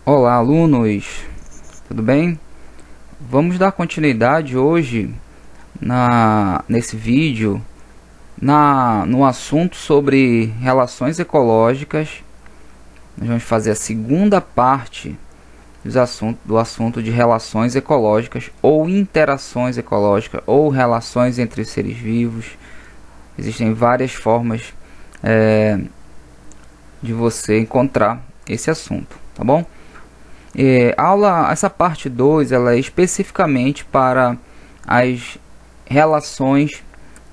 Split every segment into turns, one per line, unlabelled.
Olá, alunos, tudo bem? Vamos dar continuidade hoje nesse vídeo no assunto sobre relações ecológicas. Nós vamos fazer a segunda parte do assunto de relações ecológicas ou interações ecológicas ou relações entre os seres vivos. Existem várias formas de você encontrar esse assunto, tá bom? Essa parte 2 ela é especificamente para as relações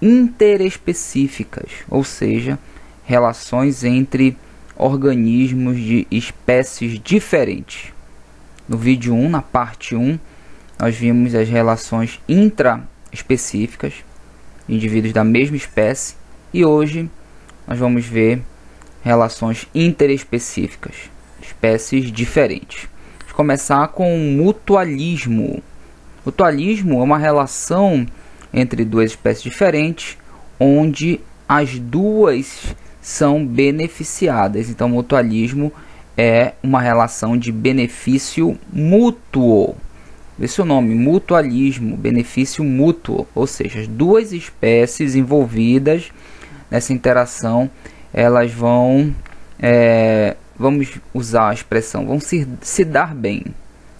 interespecíficas, ou seja, relações entre organismos de espécies diferentes. No vídeo 1, na parte 1, nós vimos as relações intraespecíficas, indivíduos da mesma espécie, e hoje nós vamos ver relações interespecíficas, espécies diferentes. Começar com o mutualismo. Mutualismo é uma relação entre duas espécies diferentes, onde as duas são beneficiadas. Então, mutualismo é uma relação de benefício mútuo. Esse é o nome, mutualismo, benefício mútuo. Ou seja, as duas espécies envolvidas nessa interação, elas vão vamos usar a expressão, vão se dar bem,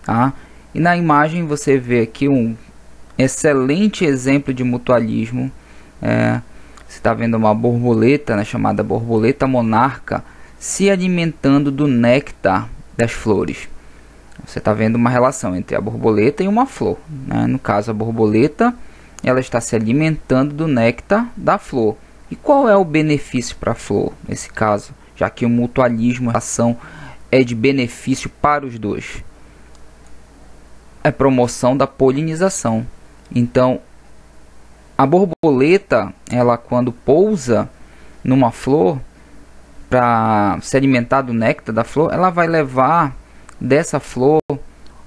tá? E na imagem você vê aqui um excelente exemplo de mutualismo. Você está vendo uma borboleta, né, chamada borboleta monarca, se alimentando do néctar das flores. Você está vendo uma relação entre a borboleta e uma flor, né? No caso, a borboleta ela está se alimentando do néctar da flor. E qual é o benefício para a flor nesse caso? Já que o mutualismo, a ação é de benefício para os dois. É promoção da polinização. Então, a borboleta, ela quando pousa numa flor para se alimentar do néctar da flor, ela vai levar dessa flor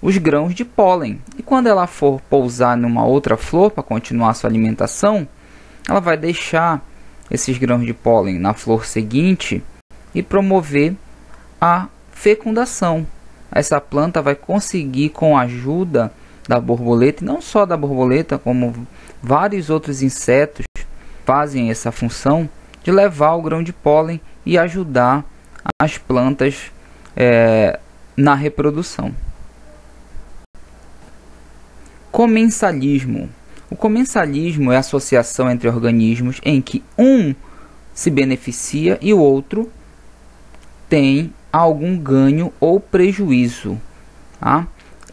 os grãos de pólen. E quando ela for pousar numa outra flor para continuar sua alimentação, ela vai deixar esses grãos de pólen na flor seguinte e promover a fecundação. Essa planta vai conseguir, com a ajuda da borboleta, e não só da borboleta, como vários outros insetos fazem essa função de levar o grão de pólen e ajudar as plantas na reprodução. Comensalismo. O comensalismo é a associação entre organismos em que um se beneficia e o outro tem algum ganho ou prejuízo. Tá?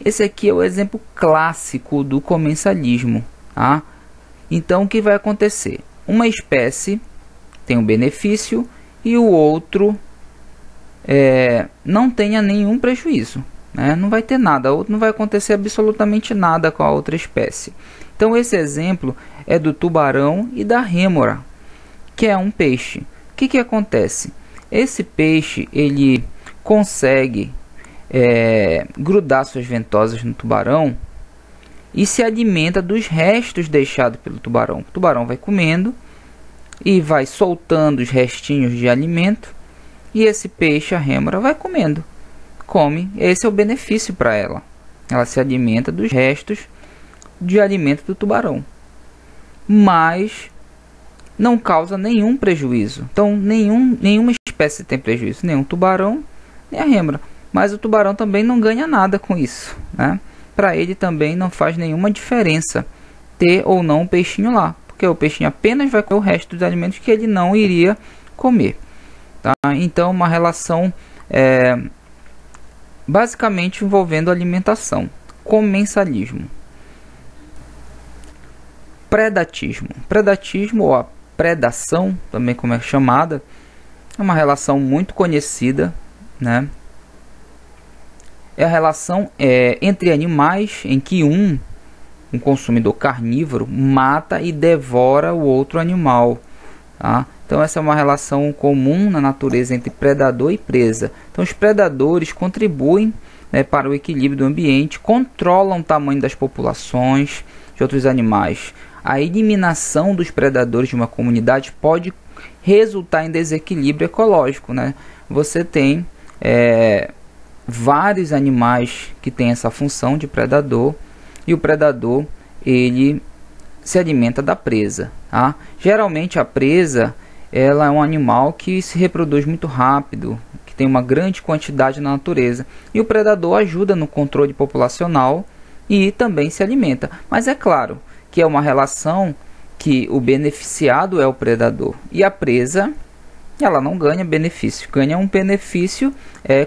Esse aqui é o exemplo clássico do comensalismo. Tá? Então, o que vai acontecer? Uma espécie tem um benefício e o outro não tenha nenhum prejuízo. Né? Não vai ter nada, não vai acontecer absolutamente nada com a outra espécie. Então, esse exemplo é do tubarão e da rêmora, que é um peixe. O que acontece? Esse peixe ele consegue grudar suas ventosas no tubarão e se alimenta dos restos deixados pelo tubarão. O tubarão vai comendo e vai soltando os restinhos de alimento, e esse peixe, a rêmora, vai comendo. Come, esse é o benefício para ela. Ela se alimenta dos restos de alimento do tubarão, mas não causa nenhum prejuízo. Então, nenhuma espécie tem prejuízo, nem o tubarão, nem a rêmora. Mas o tubarão também não ganha nada com isso, né? Para ele também não faz nenhuma diferença ter ou não um peixinho lá, porque o peixinho apenas vai comer o resto dos alimentos que ele não iria comer. Tá? Então, uma relação basicamente envolvendo alimentação. Comensalismo. Predatismo. Predatismo, ou a predação, também como é chamada, é uma relação muito conhecida, né? É a relação entre animais em que um consumidor carnívoro mata e devora o outro animal. Tá? Então, essa é uma relação comum na natureza entre predador e presa. Então, os predadores contribuem para o equilíbrio do ambiente, controlam o tamanho das populações de outros animais. A eliminação dos predadores de uma comunidade pode resultar em desequilíbrio ecológico, né? Você tem vários animais que têm essa função de predador, e o predador ele se alimenta da presa, tá? Geralmente a presa ela é um animal que se reproduz muito rápido, que tem uma grande quantidade na natureza, e o predador ajuda no controle populacional e também se alimenta. Mas é claro que é uma relação que o beneficiado é o predador e a presa ela não ganha benefício, ganha um benefício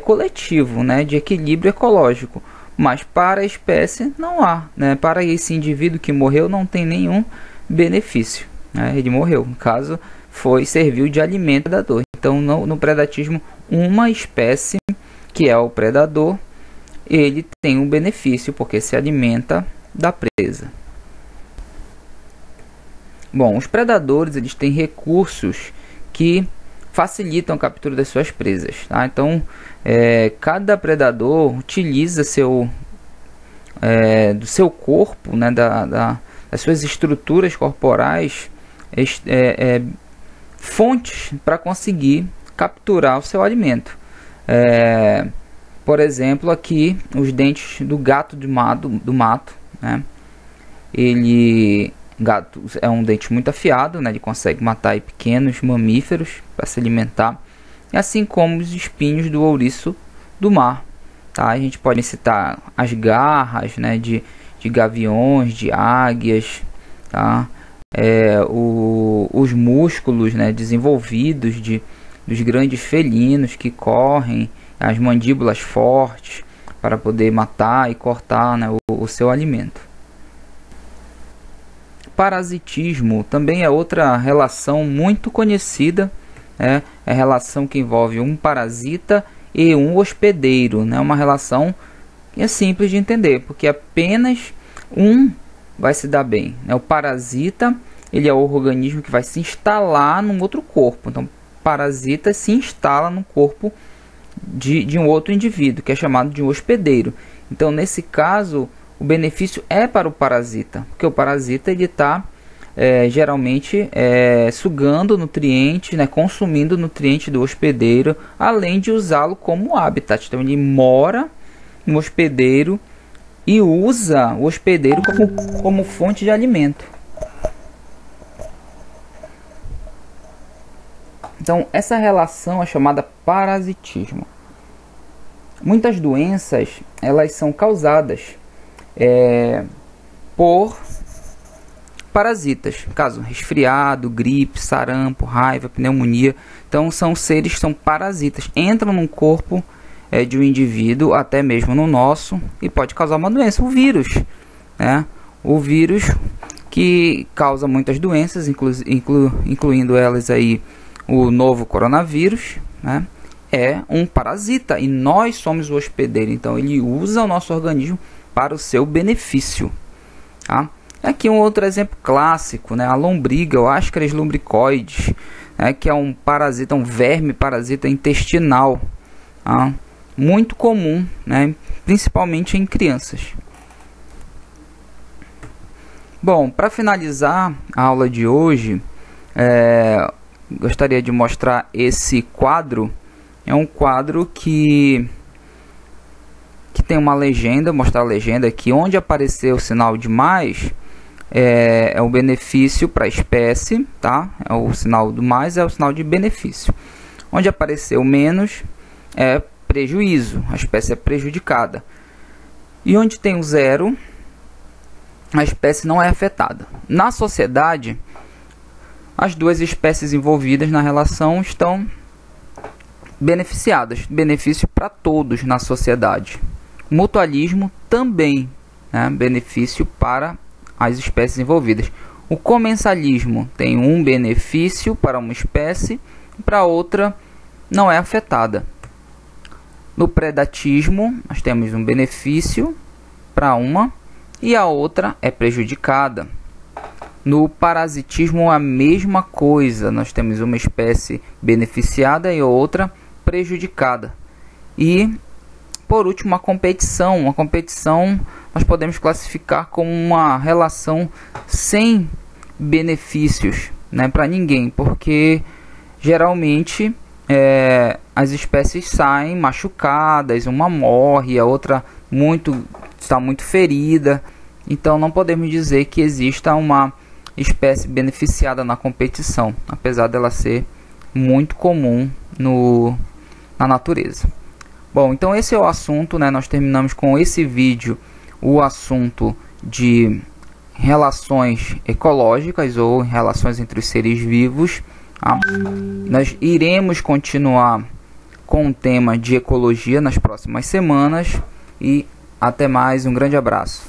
coletivo, né, de equilíbrio ecológico, mas para a espécie não há, né, para esse indivíduo que morreu não tem nenhum benefício, né, ele morreu, no caso serviu de alimento ao predador. Então no predatismo uma espécie que é o predador ele tem um benefício porque se alimenta da presa. Bom, os predadores eles têm recursos que facilitam a captura das suas presas, tá? Então, cada predador utiliza do seu corpo, né, das suas estruturas corporais, fontes para conseguir capturar o seu alimento. Por exemplo, aqui os dentes do gato do mato, né? Gato é um dente muito afiado, né? Ele consegue matar aí pequenos mamíferos para se alimentar, assim como os espinhos do ouriço do mar, tá? A gente pode citar as garras, né? de gaviões, de águias, tá? Os músculos, né? Desenvolvidos dos grandes felinos que correm, as mandíbulas fortes para poder matar e cortar, né? o seu alimento. Parasitismo também é outra relação muito conhecida, é a relação que envolve um parasita e um hospedeiro, né? Uma relação que é simples de entender, porque apenas um vai se dar bem, né? O parasita ele é o organismo que vai se instalar num outro corpo, então o parasita se instala no corpo de um outro indivíduo, que é chamado de um hospedeiro. Então nesse caso o benefício é para o parasita, porque o parasita ele está geralmente sugando nutrientes, né, consumindo nutrientes do hospedeiro, além de usá-lo como habitat. Então ele mora no hospedeiro e usa o hospedeiro como fonte de alimento. Então essa relação é chamada parasitismo. Muitas doenças elas são causadas por parasitas, caso resfriado, gripe, sarampo, raiva, pneumonia. Então são seres que são parasitas, entram no corpo de um indivíduo, até mesmo no nosso, e pode causar uma doença. O vírus, né? O vírus que causa muitas doenças, incluindo elas aí o novo coronavírus, né? É um parasita e nós somos o hospedeiro, então ele usa o nosso organismo para o seu benefício, tá? Aqui um outro exemplo clássico, né? A lombriga, o Ascaris lumbricoides, né? Que é um parasita, um verme parasita intestinal, tá? Muito comum, né? Principalmente em crianças. Bom, para finalizar a aula de hoje, gostaria de mostrar esse quadro. É um quadro que tem uma legenda, mostrar a legenda aqui, onde aparecer o sinal de mais é o benefício para a espécie, tá? É o sinal do mais, é o sinal de benefício. Onde aparecer o menos é prejuízo, a espécie é prejudicada. E onde tem o zero, a espécie não é afetada. Na sociedade, as duas espécies envolvidas na relação estão beneficiadas, benefício para todos na sociedade. Mutualismo também, né? Benefício para as espécies envolvidas. O comensalismo tem um benefício para uma espécie, para outra não é afetada. No predatismo, nós temos um benefício para uma e a outra é prejudicada. No parasitismo, a mesma coisa, nós temos uma espécie beneficiada e outra prejudicada. E por último, a competição. Uma competição nós podemos classificar como uma relação sem benefícios, né, para ninguém, porque geralmente as espécies saem machucadas, uma morre, a outra está muito ferida. Então não podemos dizer que exista uma espécie beneficiada na competição, apesar dela ser muito comum na natureza. Bom, então esse é o assunto, né? Nós terminamos com esse vídeo o assunto de relações ecológicas ou relações entre os seres vivos. Tá? Nós iremos continuar com o tema de ecologia nas próximas semanas e até mais, um grande abraço.